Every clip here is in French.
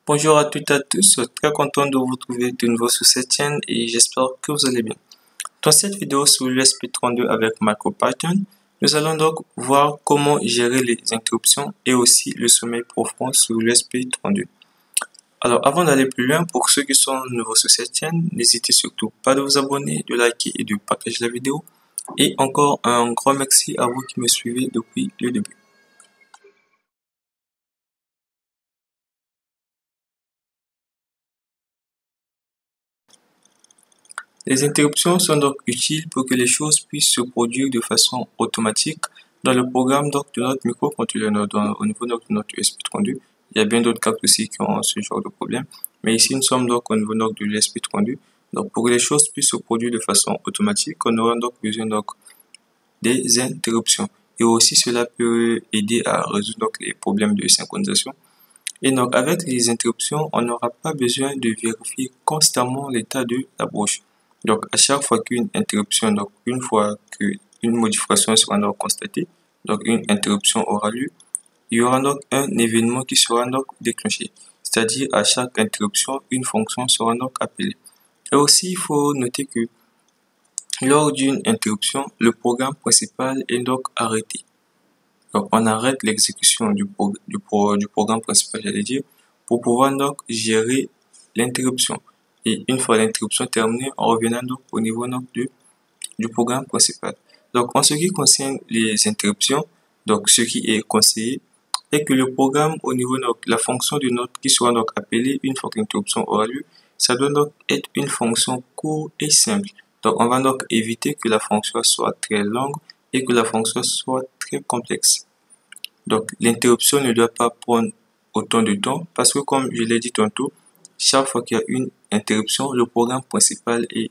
Bonjour à toutes et à tous, très content de vous retrouver de nouveau sur cette chaîne et j'espère que vous allez bien. Dans cette vidéo sur l'ESP32 avec MicroPython, nous allons donc voir comment gérer les interruptions et aussi le sommeil profond sur l'ESP32. Alors avant d'aller plus loin, pour ceux qui sont nouveaux sur cette chaîne, n'hésitez surtout pas de vous abonner, de liker et de partager la vidéo. Et encore un grand merci à vous qui me suivez depuis le début. Les interruptions sont donc utiles pour que les choses puissent se produire de façon automatique dans le programme donc, de notre microcontrôleur au niveau de notre ESP32. Il y a bien d'autres cas aussi qui ont ce genre de problème. Mais ici, nous sommes donc au niveau donc, de l'ESP32. Donc, pour que les choses puissent se produire de façon automatique, on aura donc besoin donc, des interruptions. Et aussi, cela peut aider à résoudre donc, les problèmes de synchronisation. Et donc, avec les interruptions, on n'aura pas besoin de vérifier constamment l'état de la broche. Donc, à chaque fois qu'une interruption, donc une fois qu'une modification sera donc constatée, donc une interruption aura lieu, il y aura donc un événement qui sera donc déclenché. C'est-à-dire, à chaque interruption, une fonction sera donc appelée. Et aussi, il faut noter que lors d'une interruption, le programme principal est donc arrêté. Donc, on arrête l'exécution du programme principal, j'allais dire, pour pouvoir donc gérer l'interruption. Et une fois l'interruption terminée, on revient donc au niveau donc du programme principal. Donc, en ce qui concerne les interruptions, donc ce qui est conseillé est que le programme au niveau de la fonction de note qui sera donc appelée une fois que l'interruption aura lieu, ça doit donc être une fonction courte et simple. Donc, on va donc éviter que la fonction soit très longue et que la fonction soit très complexe. Donc, l'interruption ne doit pas prendre autant de temps parce que, comme je l'ai dit tantôt, chaque fois qu'il y a une interruption, le programme principal est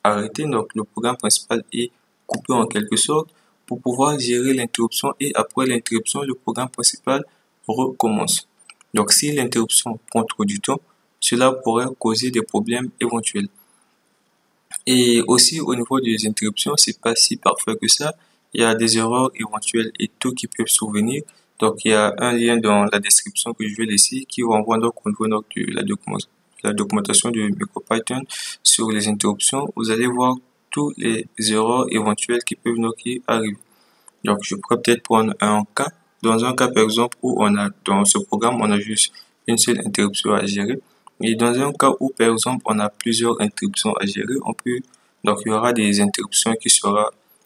arrêté. Donc, le programme principal est coupé en quelque sorte pour pouvoir gérer l'interruption et après l'interruption, le programme principal recommence. Donc, si l'interruption prend trop du temps, cela pourrait causer des problèmes éventuels. Et aussi, au niveau des interruptions, c'est pas si parfait que ça. Il y a des erreurs éventuelles et tout qui peuvent survenir. Donc, il y a un lien dans la description que je vais laisser qui renvoie donc au niveau donc de la documentation de MicroPython sur les interruptions. Vous allez voir toutes les erreurs éventuelles qui peuvent donc y arriver. Donc, je pourrais peut-être prendre un cas. Dans un cas, par exemple, où dans ce programme, on a juste une seule interruption à gérer. Et dans un cas où, par exemple, on a plusieurs interruptions à gérer, donc il y aura des interruptions qui seront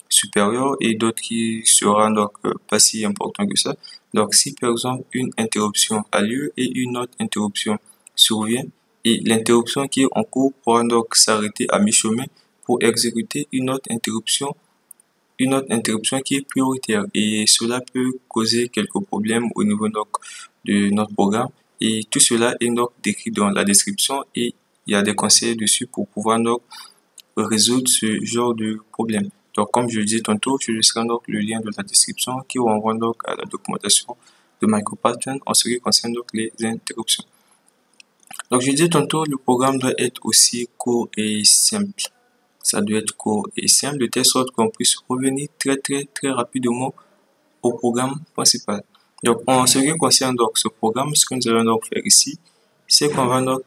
supérieures et d'autres qui seront donc pas si importantes que ça. Donc, si par exemple une interruption a lieu et une autre interruption survient, et l'interruption qui est en cours pourra donc s'arrêter à mi-chemin pour exécuter une autre interruption qui est prioritaire et cela peut causer quelques problèmes au niveau donc, de notre programme et tout cela est donc décrit dans la description et il y a des conseils dessus pour pouvoir donc résoudre ce genre de problème. Donc comme je le disais tantôt, je laisserai donc le lien de la description qui renvoie donc à la documentation de MicroPython en ce qui concerne donc les interruptions. Donc je disais tantôt, le programme doit être aussi court et simple. Ça doit être court et simple de telle sorte qu'on puisse revenir très rapidement au programme principal. Donc, en ce qui concerne donc ce programme, ce que nous allons donc faire ici, c'est qu'on va donc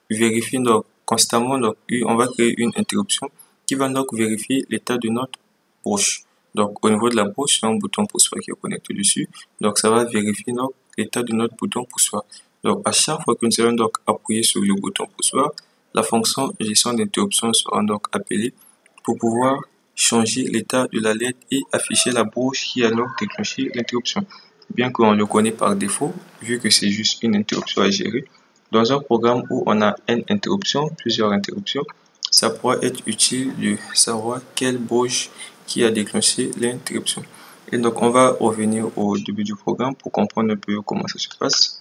vérifier donc constamment, donc on va créer une interruption qui va donc vérifier l'état de notre broche. Donc, au niveau de la broche, il y a un bouton poussoir qui est connecté dessus. Donc, ça va vérifier donc l'état de notre bouton poussoir. Donc, à chaque fois que nous allons donc appuyer sur le bouton poussoir, la fonction gestion d'interruption sera donc appelée pour pouvoir changer l'état de la LED et afficher la broche qui a donc déclenché l'interruption. Bien qu'on le connaît par défaut, vu que c'est juste une interruption à gérer, dans un programme où on a une interruption, plusieurs interruptions, ça pourrait être utile de savoir quelle broche qui a déclenché l'interruption. Et donc, on va revenir au début du programme pour comprendre un peu comment ça se passe.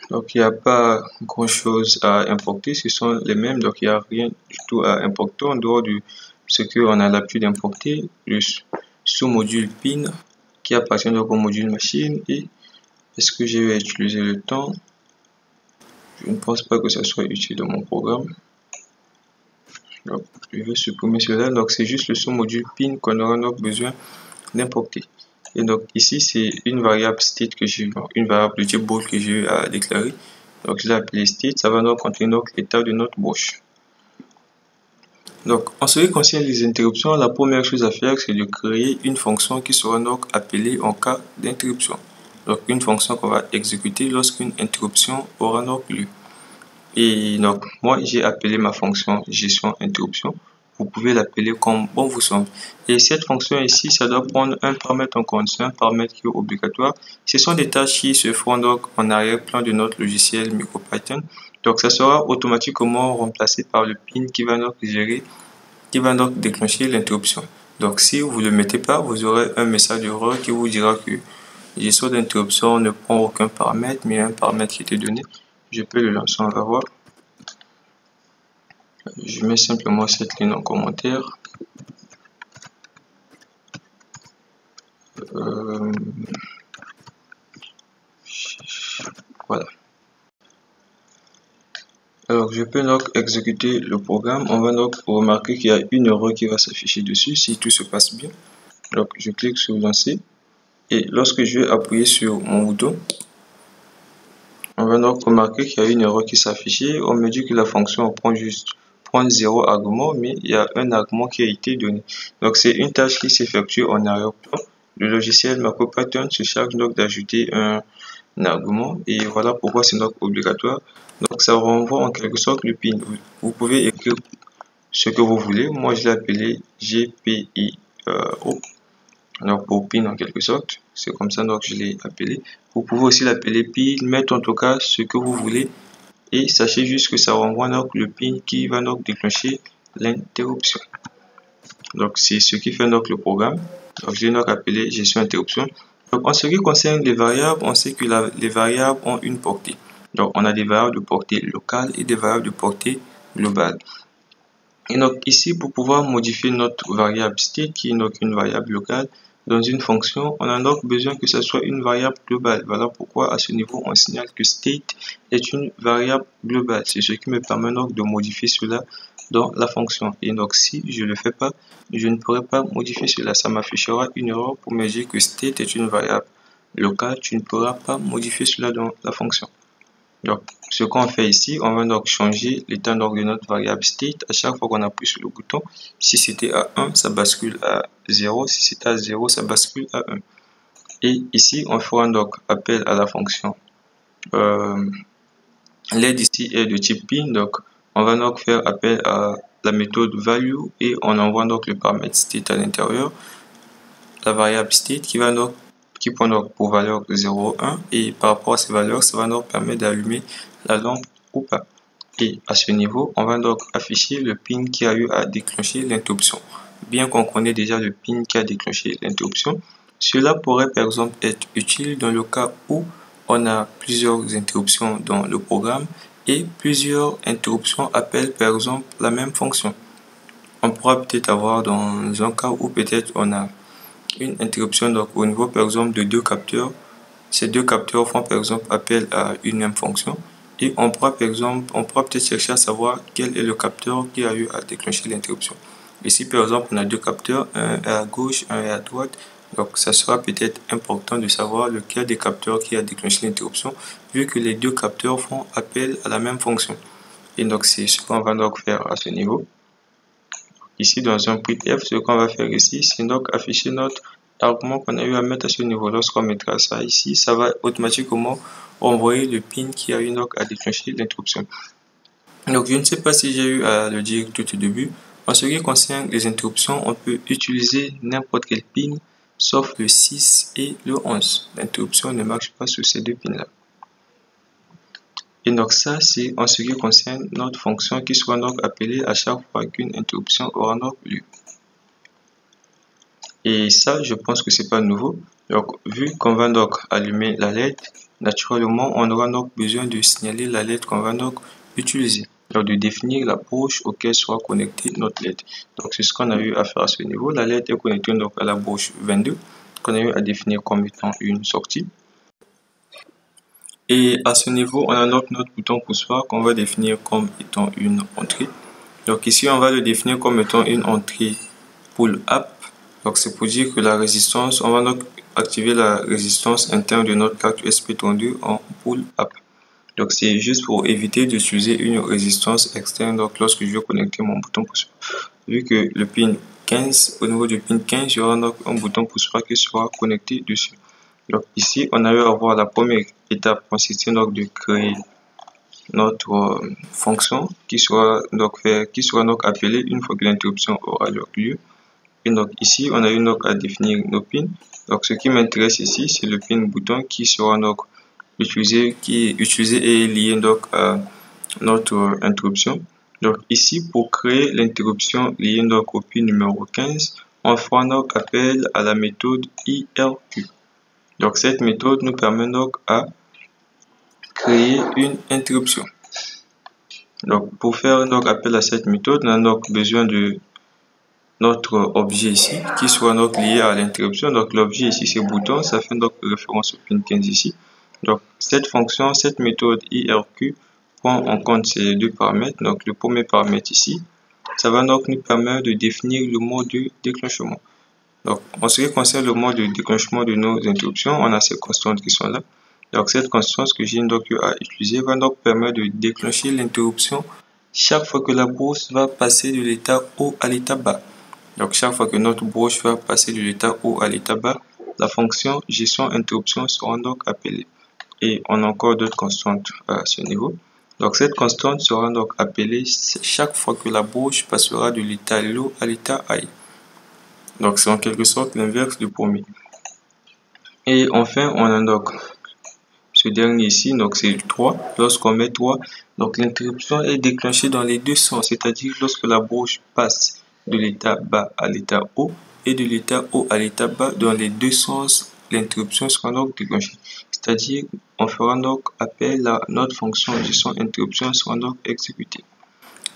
Donc, il n'y a pas grand chose à importer, ce sont les mêmes, donc il n'y a rien du tout à importer en dehors de ce qu'on a l'habitude d'importer, le sous-module PIN qui appartient donc au module machine. Et est-ce que je vais utiliser le temps? Je ne pense pas que ça soit utile dans mon programme. Donc, je vais supprimer cela. Donc, c'est juste le sous-module PIN qu'on aura donc besoin d'importer. Et donc ici, c'est une variable state que j'ai, une variable de type bool que j'ai eu à déclarer. Donc je l'ai appelée state, ça va donc contenir donc l'état de notre broche. Donc en ce qui concerne les interruptions, la première chose à faire, c'est de créer une fonction qui sera donc appelée en cas d'interruption. Donc une fonction qu'on va exécuter lorsqu'une interruption aura donc lieu. Et donc moi j'ai appelé ma fonction gestion interruption. Vous pouvez l'appeler comme bon vous semble. Et cette fonction ici, ça doit prendre un paramètre en compte, c'est un paramètre qui est obligatoire. Ce sont des tâches qui se font donc en arrière-plan de notre logiciel MicroPython. Donc ça sera automatiquement remplacé par le pin qui va donc gérer, qui va donc déclencher l'interruption. Donc si vous ne le mettez pas, vous aurez un message d'erreur qui vous dira que gestion d'interruption ne prend aucun paramètre, mais un paramètre qui était donné. Je peux le lancer, on va voir. Je mets simplement cette ligne en commentaire. Voilà. Alors, je peux donc exécuter le programme. On va donc remarquer qu'il y a une erreur qui va s'afficher dessus si tout se passe bien. Donc, je clique sur lancer. Et lorsque je vais appuyer sur mon bouton, on va donc remarquer qu'il y a une erreur qui s'affiche. On me dit que la fonction prend juste 0 argument, mais il y a un argument qui a été donné. Donc, c'est une tâche qui s'effectue en arrière-plan. Le logiciel MicroPython se charge donc d'ajouter un argument et voilà pourquoi c'est donc obligatoire. Donc, ça renvoie en quelque sorte le pin. Vous pouvez écrire ce que vous voulez. Moi, je l'ai appelé GPIO. Donc, pour pin en quelque sorte. C'est comme ça donc je l'ai appelé. Vous pouvez aussi l'appeler pin, mettre en tout cas ce que vous voulez. Et sachez juste que ça renvoie donc le pin qui va donc déclencher l'interruption. Donc c'est ce qui fait donc le programme. Donc je l'ai donc appelé gestion interruption. Donc en ce qui concerne les variables, on sait que les variables ont une portée. Donc on a des variables de portée locale et des variables de portée globale. Et donc ici, pour pouvoir modifier notre variable state, qui est donc une variable locale, dans une fonction, on a donc besoin que ce soit une variable globale. Voilà pourquoi à ce niveau, on signale que state est une variable globale. C'est ce qui me permet donc de modifier cela dans la fonction. Et donc si je ne le fais pas, je ne pourrai pas modifier cela. Ça m'affichera une erreur pour me dire que state est une variable locale. Tu ne pourras pas modifier cela dans la fonction. Donc, ce qu'on fait ici, on va donc changer l'état de notre variable state à chaque fois qu'on appuie sur le bouton. Si c'était à 1, ça bascule à 0. Si c'était à 0, ça bascule à 1. Et ici, on fera donc appel à la fonction. L'aide ici est de type pin. Donc, on va donc faire appel à la méthode value et on envoie donc le paramètre state à l'intérieur. La variable state qui prend donc pour valeur 0, 1 et par rapport à ces valeurs, ça va nous permettre d'allumer la lampe ou pas. Et à ce niveau, on va donc afficher le pin qui a eu à déclencher l'interruption. Bien qu'on connaît déjà le pin qui a déclenché l'interruption, cela pourrait par exemple être utile dans le cas où on a plusieurs interruptions dans le programme et plusieurs interruptions appellent par exemple la même fonction. On pourra peut-être avoir dans un cas où peut-être on a une interruption donc au niveau par exemple de deux capteurs. Ces deux capteurs font par exemple appel à une même fonction et on pourra peut-être chercher à savoir quel est le capteur qui a eu à déclencher l'interruption. Ici par exemple on a deux capteurs, un est à gauche, un est à droite. Donc ça sera peut-être important de savoir lequel des capteurs qui a déclenché l'interruption vu que les deux capteurs font appel à la même fonction. Et donc c'est ce qu'on va donc faire à ce niveau. Ici, dans un printf, ce qu'on va faire ici, c'est donc afficher notre argument qu'on a eu à mettre à ce niveau. Lorsqu'on mettra ça ici, ça va automatiquement envoyer le pin qui a eu donc à déclencher l'interruption. Donc, je ne sais pas si j'ai eu à le dire tout au début. En ce qui concerne les interruptions, on peut utiliser n'importe quel pin, sauf le 6 et le 11. L'interruption ne marche pas sur ces deux pins-là. Et donc ça, c'est en ce qui concerne notre fonction qui sera donc appelée à chaque fois qu'une interruption aura donc lieu. Et ça, je pense que c'est pas nouveau. Donc, vu qu'on va donc allumer la LED, naturellement, on aura donc besoin de signaler la LED qu'on va donc utiliser. Donc, de définir la broche auquel sera connectée notre LED. Donc, c'est ce qu'on a eu à faire à ce niveau. La LED est connectée donc à la broche 22, qu'on a eu à définir comme étant une sortie. Et à ce niveau, on a donc notre bouton poussoir qu'on va définir comme étant une entrée. Donc ici, on va le définir comme étant une entrée pull up. Donc c'est pour dire que la résistance, on va donc activer la résistance interne de notre carte ESP32 en pull-up. Donc c'est juste pour éviter d'utiliser une résistance externe donc lorsque je vais connecter mon bouton pouce. Vu que le pin 15, au niveau du pin 15, il y aura donc un bouton pouce qui sera connecté dessus. Donc ici, on a eu à voir la première étape consistant donc de créer notre fonction qui sera donc appelée une fois que l'interruption aura lieu. Et donc ici, on a eu donc à définir nos pins. Donc ce qui m'intéresse ici, c'est le pin bouton qui sera donc utilisé et lié donc à notre interruption. Donc ici, pour créer l'interruption liée donc au pin numéro 15, on fera donc appel à la méthode IRQ. Donc cette méthode nous permet donc à créer une interruption. Donc pour faire donc appel à cette méthode, on a donc besoin de notre objet ici qui soit donc lié à l'interruption. Donc l'objet ici c'est bouton, ça fait donc référence au pin 15 ici. Donc cette fonction, cette méthode IRQ prend en compte ces deux paramètres. Donc le premier paramètre ici, ça va donc nous permettre de définir le mode de déclenchement. Donc en ce qui concerne le mode de déclenchement de nos interruptions, on a ces constantes qui sont là. Donc cette constante que j'ai donc à utiliser va donc permettre de déclencher l'interruption chaque fois que la broche va passer de l'état haut à l'état bas. Donc chaque fois que notre broche va passer de l'état haut à l'état bas, la fonction gestion interruption sera donc appelée. Et on a encore d'autres constantes à ce niveau. Donc cette constante sera donc appelée chaque fois que la broche passera de l'état low à l'état high. Donc c'est en quelque sorte l'inverse du premier. Et enfin on a donc ce dernier ici, donc c'est 3. Lorsqu'on met 3, donc l'interruption est déclenchée dans les deux sens, c'est-à-dire lorsque la broche passe de l'état bas à l'état haut et de l'état haut à l'état bas, dans les deux sens, l'interruption sera donc déclenchée. C'est-à-dire, on fera donc appel à notre fonction gestion interruption sera donc exécutée.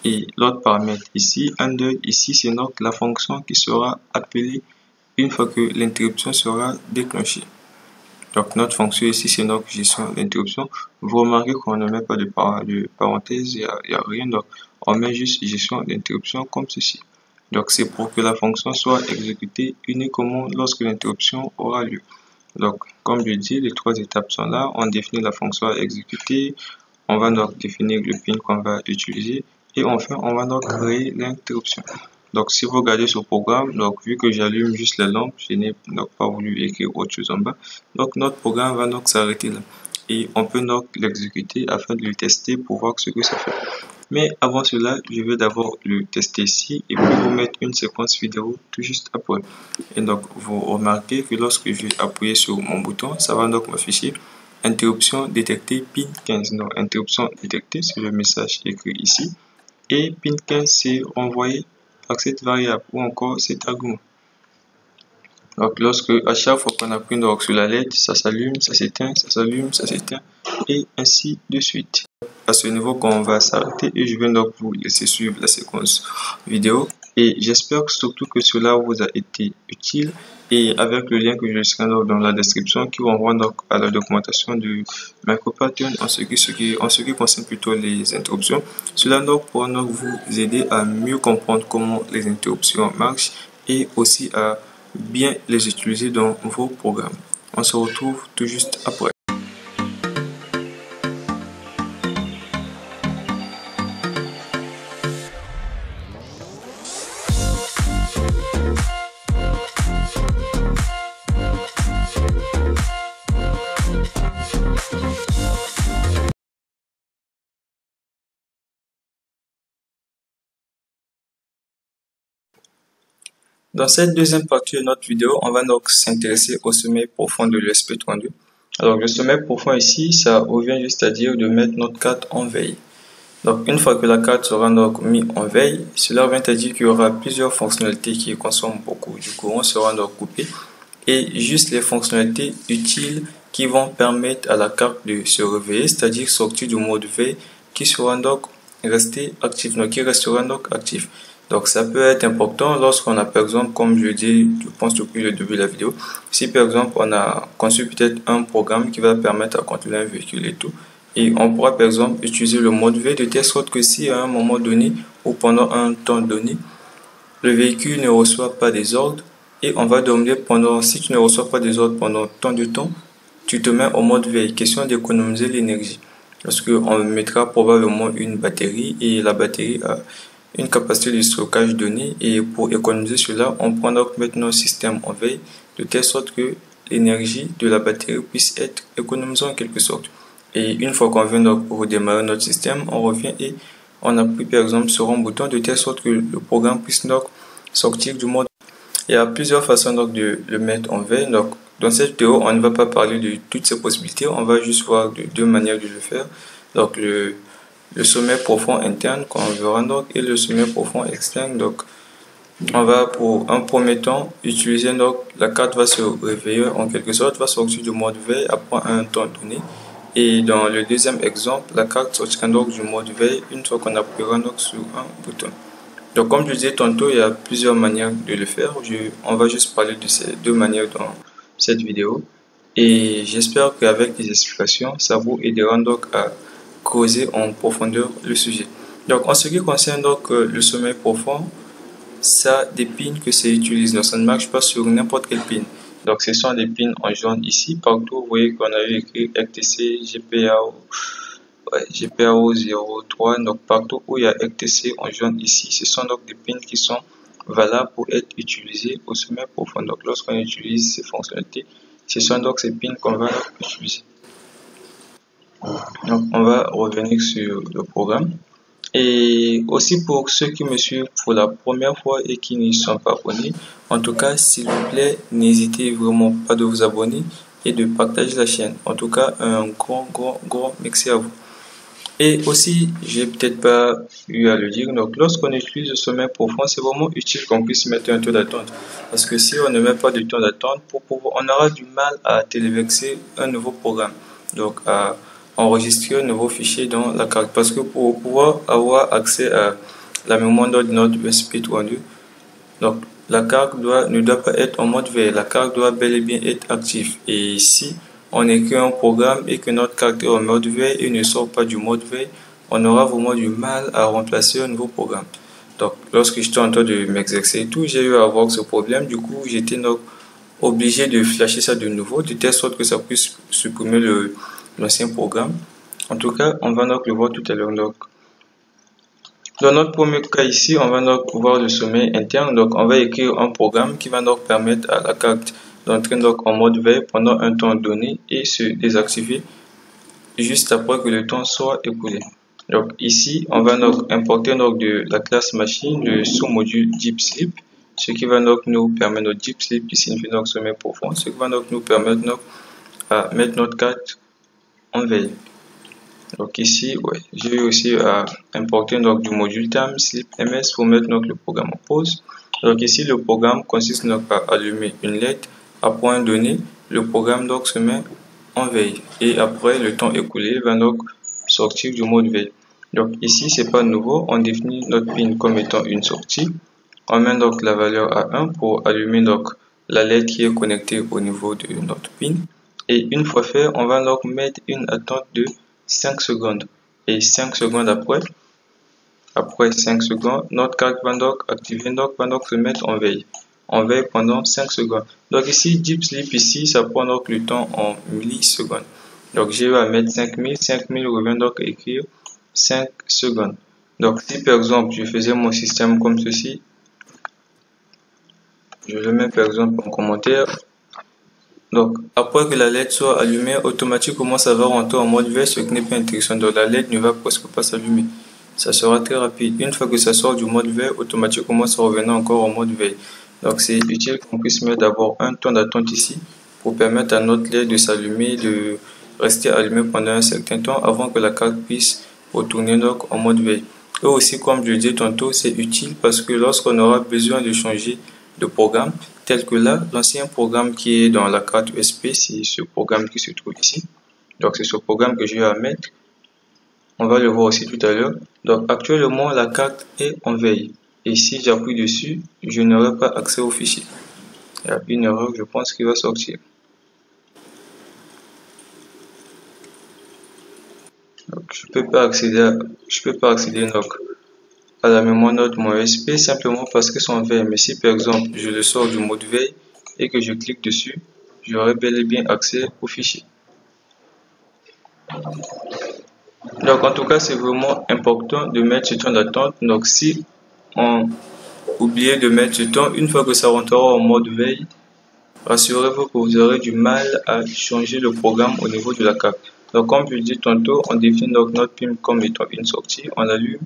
Et l'autre paramètre ici, handle, ici c'est donc la fonction qui sera appelée une fois que l'interruption sera déclenchée. Donc notre fonction ici c'est donc gestion d'interruption. Vous remarquez qu'on ne met pas de parenthèse, il n'y a rien, donc on met juste gestion d'interruption comme ceci. Donc c'est pour que la fonction soit exécutée uniquement lorsque l'interruption aura lieu. Donc comme je dis, les trois étapes sont là. On définit la fonction à exécuter, on va donc définir le pin qu'on va utiliser et enfin on va donc créer l'interruption. Donc si vous regardez ce programme, donc vu que j'allume juste la lampe, je n'ai donc pas voulu écrire autre chose en bas. Donc notre programme va donc s'arrêter là. Et on peut donc l'exécuter afin de le tester pour voir ce que ça fait. Mais avant cela, je vais d'abord le tester ici et puis vous mettre une séquence vidéo tout juste après. Et donc vous remarquez que lorsque je vais appuyer sur mon bouton, ça va donc m'afficher interruption détectée pin 15. Donc interruption détectée, c'est le message écrit ici. Et pin 15 c'est envoyé par cette variable ou encore cet argument. Donc lorsque à chaque fois qu'on appuie donc sur la LED, ça s'allume, ça s'éteint, ça s'allume, ça s'éteint et ainsi de suite. À ce niveau qu'on va s'arrêter et je vais donc vous laisser suivre la séquence vidéo et j'espère surtout que cela vous a été utile et avec le lien que je laisserai dans la description qui renvoie donc à la documentation de MicroPattern en ce qui concerne plutôt les interruptions. Cela donc pourra donc vous aider à mieux comprendre comment les interruptions marchent et aussi à bien les utiliser dans vos programmes. On se retrouve tout juste après. Dans cette deuxième partie de notre vidéo, on va donc s'intéresser au sommeil profond de l'ESP32. Alors le sommeil profond ici, ça revient juste à dire de mettre notre carte en veille. Donc une fois que la carte sera donc mise en veille, cela vient à dire qu'il y aura plusieurs fonctionnalités qui consomment beaucoup du courant seront donc coupées et juste les fonctionnalités utiles qui vont permettre à la carte de se réveiller, c'est-à-dire sortir du mode veille qui sera donc resté actif, donc qui restera donc actif. Donc ça peut être important lorsqu'on a par exemple, comme je dis, je pense depuis le début de la vidéo, si par exemple on a conçu peut-être un programme qui va permettre à contrôler un véhicule et tout, et on pourra par exemple utiliser le mode veille de telle sorte que si à un moment donné ou pendant un temps donné, le véhicule ne reçoit pas des ordres, et on va demander si tu ne reçois pas des ordres pendant tant de temps, tu te mets en mode veille, question d'économiser l'énergie. Parce qu'on mettra probablement une batterie et la batterie a une capacité de stockage donnée et pour économiser cela, on prend donc maintenant un système en veille de telle sorte que l'énergie de la batterie puisse être économisée en quelque sorte. Et une fois qu'on vient donc pour redémarrer notre système, on revient et on appuie par exemple sur un bouton de telle sorte que le programme puisse donc sortir du mode. Il y a plusieurs façons donc de le mettre en veille. Donc, dans cette vidéo, on ne va pas parler de toutes ces possibilités, on va juste voir deux manières de le faire. Donc, le sommeil profond interne qu'on verra donc et le sommeil profond externe. Donc, on va pour un premier temps utiliser donc la carte va se réveiller en quelque sorte, va sortir du mode veille après un temps donné. Et dans le deuxième exemple, la carte sortira donc du mode veille une fois qu'on appuiera donc sur un bouton. Donc comme je disais tantôt, il y a plusieurs manières de le faire. On va juste parler de ces deux manières dans cette vidéo. Et j'espère qu'avec les explications, ça vous aidera donc à creuser en profondeur le sujet. Donc en ce qui concerne donc le sommeil profond, ça des pins que c'est utilisé. Donc ça ne marche pas sur n'importe quelle pin. Donc ce sont des pins en jaune ici. Partout, vous voyez qu'on a eu écrit RTC, GPAO, GPAO 03. Donc partout où il y a RTC en jaune ici, ce sont donc des pins qui sont valables pour être utilisés au sommet profond. Donc lorsqu'on utilise ces fonctionnalités, ce sont donc ces pins qu'on va utiliser. Donc on va revenir sur le programme. Et aussi pour ceux qui me suivent pour la première fois et qui n'y sont pas abonnés, en tout cas, s'il vous plaît, n'hésitez vraiment pas de vous abonner et de partager la chaîne. En tout cas, un grand merci à vous. Et aussi, j'ai peut-être pas eu à le dire, donc lorsqu'on utilise le sommeil profond, c'est vraiment utile qu'on puisse mettre un temps d'attente. Parce que si on ne met pas de temps d'attente, on aura du mal à téléverser un nouveau programme. Donc, à enregistrer un nouveau fichier dans la carte. Parce que pour pouvoir avoir accès à la mémoire de notre USB 32, donc la carte ne doit pas être en mode veille. La carte doit bel et bien être active. Et si on écrit un programme et que notre carte est en mode veille et ne sort pas du mode veille, on aura vraiment du mal à remplacer un nouveau programme. Donc, lorsque j'étais en train de m'exercer et tout, j'ai eu à avoir ce problème. Du coup, j'étais donc obligé de flasher ça de nouveau, de telle sorte que ça puisse supprimer l'ancien programme. En tout cas, on va donc le voir tout à l'heure. Donc, dans notre premier cas ici, on va donc voir le sommeil interne. Donc, on va écrire un programme qui va donc permettre à la carte d'entrer donc en mode veille pendant un temps donné et se désactiver juste après que le temps soit écoulé. Donc, ici, on va donc importer donc de la classe machine le sous-module Deep Sleep, ce qui va donc nous permettre notre Deep Sleep qui signifie donc sommeil profond, ce qui va donc nous permettre donc à mettre notre carte en veille. Donc ici, j'ai aussi à importer donc du module Time Sleep MS pour mettre donc le programme en pause. Donc ici, le programme consiste donc à allumer une LED. Après un donné, le programme donc se met en veille et après le temps écoulé va donc sortir du mode veille. Donc ici, c'est pas nouveau, on définit notre pin comme étant une sortie. On met donc la valeur à 1 pour allumer donc la LED qui est connectée au niveau de notre pin. Et une fois fait, on va donc mettre une attente de 5 secondes. Et 5 secondes après 5 secondes, notre carte va donc activer, donc va donc se mettre en veille. En veille pendant 5 secondes. Donc ici, Deep Sleep, ici, ça prend donc le temps en millisecondes. Donc j'ai eu à mettre 5000. 5000 revient donc à écrire 5 secondes. Donc si par exemple, je faisais mon système comme ceci, je le mets par exemple en commentaire. Donc, après que la LED soit allumée, automatiquement ça va rentrer en mode veille, ce qui n'est pas intéressant. Donc, la LED ne va presque pas s'allumer. Ça sera très rapide. Une fois que ça sort du mode veille, automatiquement ça reviendra encore en mode veille. Donc, c'est utile qu'on puisse mettre d'abord un temps d'attente ici pour permettre à notre LED de s'allumer, de rester allumé pendant un certain temps avant que la carte puisse retourner donc en mode veille. Et aussi, comme je le disais tantôt, c'est utile parce que lorsqu'on aura besoin de changer de programme, tel que là, l'ancien programme qui est dans la carte USB, c'est ce programme qui se trouve ici. Donc, c'est ce programme que je vais mettre. On va le voir aussi tout à l'heure. Donc, actuellement, la carte est en veille. Et si j'appuie dessus, je n'aurai pas accès au fichier. Il y a une erreur, je pense, qui va sortir. Donc, je peux pas accéder donc, à la mémoire note mon ESP simplement parce que c'est en veille. Mais si par exemple je le sors du mode veille et que je clique dessus, j'aurai bel et bien accès au fichier. Donc en tout cas, c'est vraiment important de mettre ce temps d'attente. Donc si on oubliez de mettre ce temps, une fois que ça rentrera en mode veille, rassurez-vous que vous aurez du mal à changer le programme au niveau de la carte. Donc comme je l'ai dit tantôt, on définit donc notre PIN comme étant une sortie, on l'allume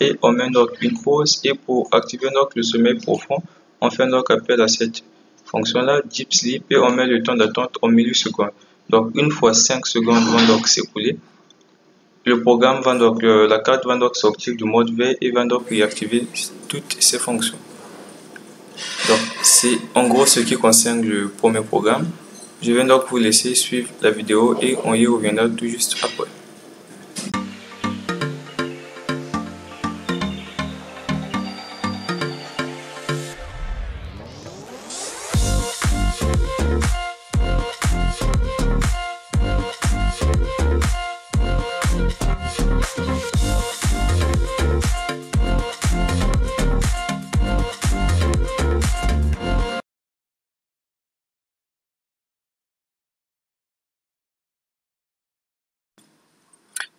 et on met donc une pause. Et pour activer donc le sommeil profond, on fait donc appel à cette fonction là, Deep Sleep, et on met le temps d'attente en millisecondes. Donc une fois 5 secondes vont donc s'écouler, le programme va donc, la carte va donc sortir du mode veille et va donc réactiver toutes ses fonctions. Donc c'est en gros ce qui concerne le premier programme. Je vais donc vous laisser suivre la vidéo et on y reviendra tout juste après.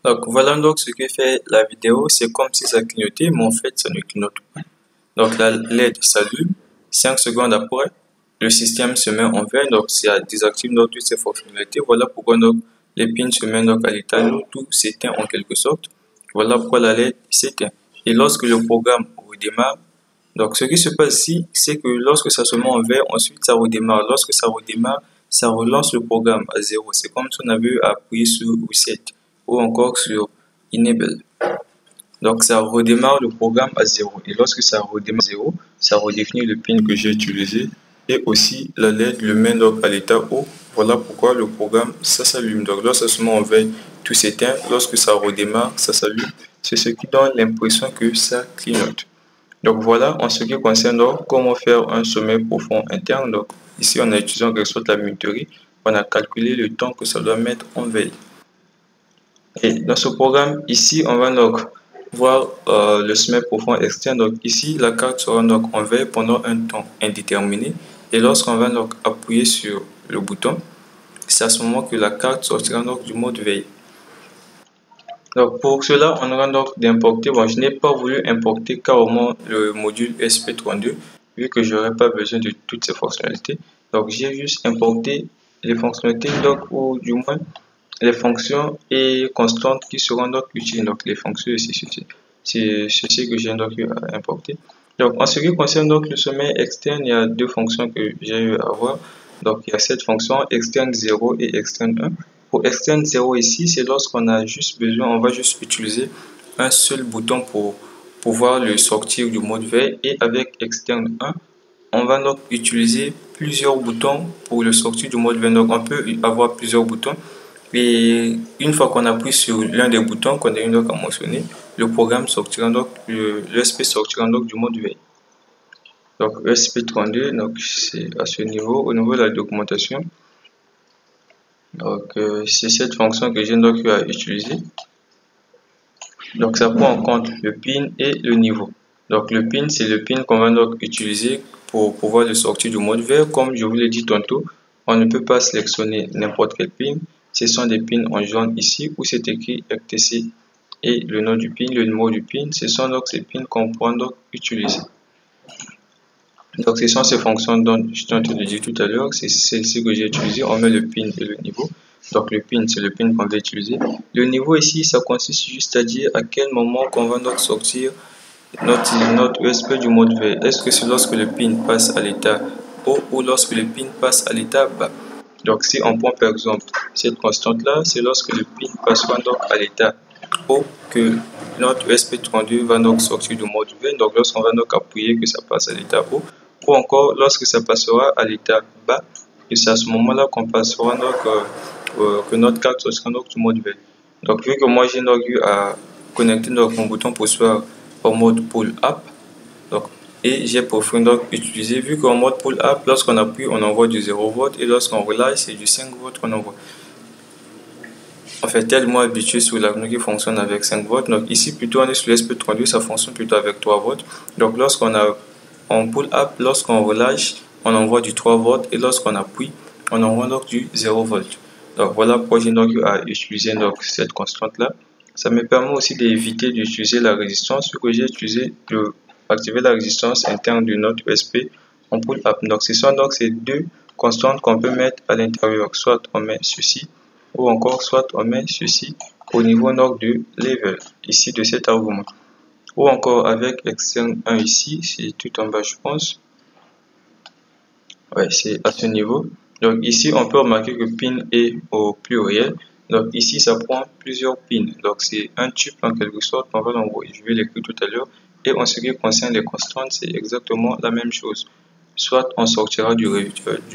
Donc voilà donc ce que fait la vidéo, c'est comme si ça clignotait, mais en fait ça ne clignote pas. Donc la LED s'allume, 5 secondes après, le système se met en veille, donc ça désactive donc toutes ces fonctionnalités. Voilà pourquoi donc les pins se mettent donc à l'état, tout s'éteint en quelque sorte. Voilà pourquoi la LED s'éteint. Et lorsque le programme redémarre, donc ce qui se passe ici, c'est que lorsque ça se met en veille, ensuite ça redémarre. Lorsque ça redémarre, ça relance le programme à 0. C'est comme si on avait appuyé sur Reset ou encore sur Enable. Donc ça redémarre le programme à 0. Et lorsque ça redémarre à 0, ça redéfinit le pin que j'ai utilisé. Et aussi la LED le met donc à l'état haut. Voilà pourquoi le programme ça s'allume. Donc lorsque ça se met en veille, tout s'éteint. Lorsque ça redémarre, ça s'allume. C'est ce qui donne l'impression que ça clignote. Donc voilà en ce qui concerne donc comment faire un sommeil profond interne. Donc ici on a utilisé en quelque sorte la minuterie. On a calculé le temps que ça doit mettre en veille. Et dans ce programme ici on va donc voir le sommeil profond externe. Donc ici la carte sera donc en veille pendant un temps indéterminé. Et lorsqu'on va donc appuyer sur le bouton, c'est à ce moment que la carte sortira donc du mode veille. Donc pour cela, on aura donc d'importer. Bon, je n'ai pas voulu importer carrément le module ESP32 vu que je n'aurais pas besoin de toutes ces fonctionnalités. Donc j'ai juste importé les fonctionnalités donc, ou du moins les fonctions et constantes qui seront donc utiles. Donc les fonctions ici, c'est ceci que j'ai donc importé. Donc en ce qui concerne donc le sommeil externe, il y a deux fonctions que j'ai eu à voir. Donc il y a cette fonction externe 0 et externe 1. Pour externe 0 ici, c'est lorsqu'on a juste besoin, on va juste utiliser un seul bouton pour pouvoir le sortir du mode veille. Et avec externe 1, on va donc utiliser plusieurs boutons pour le sortir du mode veille. Donc on peut avoir plusieurs boutons. Et une fois qu'on appuie sur l'un des boutons qu'on a eu donc à mentionner, le programme sortira donc, l'ESP sortira donc du mode veille. Donc ESP32, donc c'est à ce niveau, au niveau de la documentation. Donc c'est cette fonction que j'ai donc eu à utiliser. Donc ça prend en compte le pin et le niveau. Donc le pin, c'est le pin qu'on va donc utiliser pour pouvoir le sortir du mode veille. Comme je vous l'ai dit tantôt, on ne peut pas sélectionner n'importe quel pin. Ce sont des pins en jaune ici où c'est écrit FTC et le nom du pin, le numéro du pin. Ce sont donc ces pins qu'on pourra donc utiliser. Donc ce sont ces fonctions dont je suis en train de dire tout à l'heure. C'est celle-ci que j'ai utilisé. On met le pin et le niveau. Donc le pin, c'est le pin qu'on va utiliser. Le niveau ici, ça consiste juste à dire à quel moment qu'on va donc sortir notre ESP du mode veille. Est-ce que c'est lorsque le pin passe à l'état haut ou lorsque le pin passe à l'état bas? Donc si on prend par exemple cette constante là, c'est lorsque le pin passera donc à l'état haut que notre ESP32 va donc sortir du mode veille. Donc lorsqu'on va donc appuyer que ça passe à l'état haut, ou encore lorsque ça passera à l'état bas, et c'est à ce moment là qu'on passera donc que notre carte sortira donc du mode veille. Donc vu que moi j'ai donc eu à connecter donc mon bouton poussoir au mode pull up, donc et j'ai préféré donc utiliser, vu qu'en mode pull up, lorsqu'on appuie, on envoie du 0 volt et lorsqu'on relâche, c'est du 5 volts qu'on envoie. en fait tellement habitué sur l'Arduino qui fonctionne avec 5 volts. Donc ici plutôt on est sur l'ESP32, ça fonctionne plutôt avec 3 volts. Donc on pull up, lorsqu'on relâche, on envoie du 3 volts et lorsqu'on appuie, on envoie donc du 0 volts. Donc voilà pourquoi j'ai donc à utiliser donc cette constante là. Ça me permet aussi d'éviter d'utiliser la résistance, vu que j'ai utilisé de activer la résistance interne de notre ESP en pull up. Donc ce sont donc ces deux constantes qu'on peut mettre à l'intérieur. Soit on met ceci ou encore soit on met ceci au niveau donc de level ici de cet argument. Ou encore avec externe 1 ici, c'est tout en bas je pense. Ouais, c'est à ce niveau. Donc ici on peut remarquer que pin est au pluriel. Donc ici ça prend plusieurs pins. Donc c'est un tube en quelque sorte qu'on va l'envoyer. Je vais l'écrire tout à l'heure. Et en ce qui concerne les constantes, c'est exactement la même chose. Soit on sortira du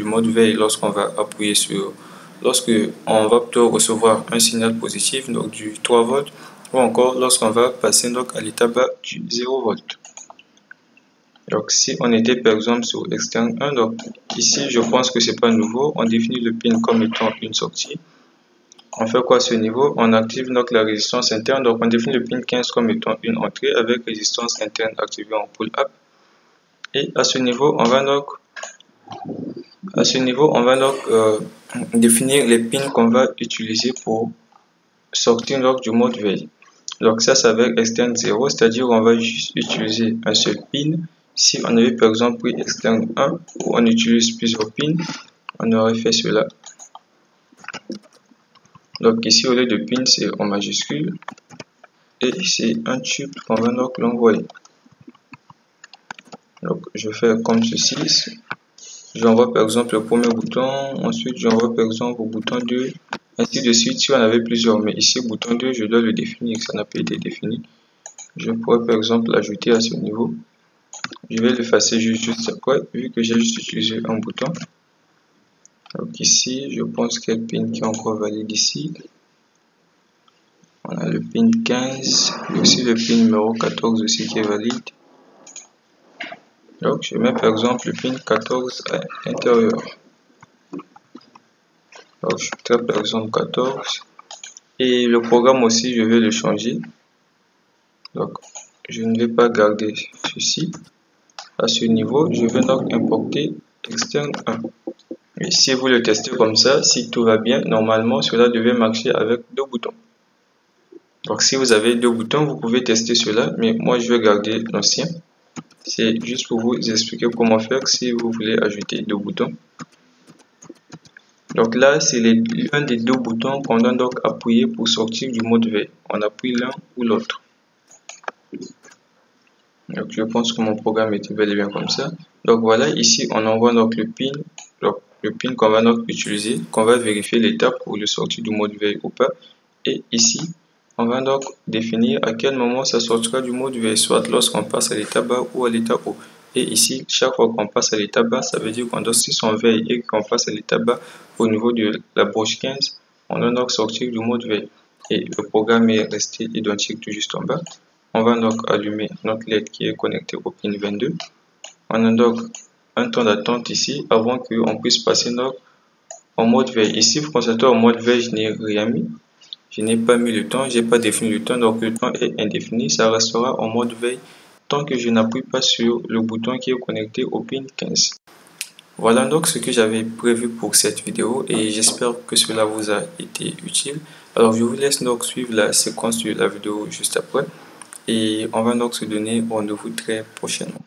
mode veille lorsqu'on va appuyer sur, lorsque on va plutôt recevoir un signal positif, donc du 3 volts, ou encore lorsqu'on va passer donc à l'état bas du 0 volts. Donc si on était par exemple sur externe 1, donc ici je pense que c'est pas nouveau, on définit le pin comme étant une sortie. On fait quoi à ce niveau? On active donc la résistance interne, donc on définit le pin 15 comme étant une entrée avec résistance interne activée en pull up. Et à ce niveau, on va donc définir les pins qu'on va utiliser pour sortir donc du mode veille. Donc ça c'est avec externe 0, c'est-à-dire on va juste utiliser un seul pin. Si on avait par exemple pris externe 1 où on utilise plusieurs pins, on aurait fait cela. Donc ici au lieu de pin c'est en majuscule et c'est un tube qu'on va donc l'envoyer. Donc je fais comme ceci. J'envoie par exemple le premier bouton, ensuite j'envoie par exemple au bouton 2, ainsi de suite si on avait plusieurs. Mais ici, bouton 2, je dois le définir, ça n'a pas été défini. Je pourrais par exemple l'ajouter à ce niveau. Je vais l'effacer juste après, vu que j'ai juste utilisé un bouton. Donc ici, je pense qu'il y a le pin qui est encore valide ici. On a le pin 15, et aussi le pin numéro 14 aussi qui est valide. Donc je mets par exemple le pin 14 à l'intérieur. Donc je tape par exemple 14. Et le programme aussi, je vais le changer. Donc je ne vais pas garder ceci. À ce niveau, je vais donc importer externe 1. Et si vous le testez comme ça, si tout va bien, normalement cela devait marcher avec deux boutons. Donc si vous avez deux boutons, vous pouvez tester cela, mais moi je vais garder l'ancien. C'est juste pour vous expliquer comment faire si vous voulez ajouter deux boutons. Donc là, c'est l'un des deux boutons qu'on doit donc appuyer pour sortir du mode veille. On appuie l'un ou l'autre. Donc je pense que mon programme était bel et bien comme ça. Donc voilà, ici on envoie donc le pin. Donc le pin qu'on va donc utiliser, qu'on va vérifier l'état pour le sortir du mode veille ou pas. Et ici, on va donc définir à quel moment ça sortira du mode veille, soit lorsqu'on passe à l'état bas ou à l'état haut. Et ici, chaque fois qu'on passe à l'état bas, ça veut dire qu'on doit, si on veille et qu'on passe à l'état bas au niveau de la broche 15, on doit donc sortir du mode veille. Et le programme est resté identique tout juste en bas. On va donc allumer notre LED qui est connectée au pin 22. On a donc un temps d'attente ici avant qu'on puisse passer donc en mode veille. Ici, vous constatez en mode veille, je n'ai rien mis. Je n'ai pas mis le temps, je n'ai pas défini le temps, donc le temps est indéfini. Ça restera en mode veille tant que je n'appuie pas sur le bouton qui est connecté au pin 15. Voilà donc ce que j'avais prévu pour cette vidéo et j'espère que cela vous a été utile. Alors je vous laisse donc suivre la séquence de la vidéo juste après et on va donc se donner rendez-vous très prochainement.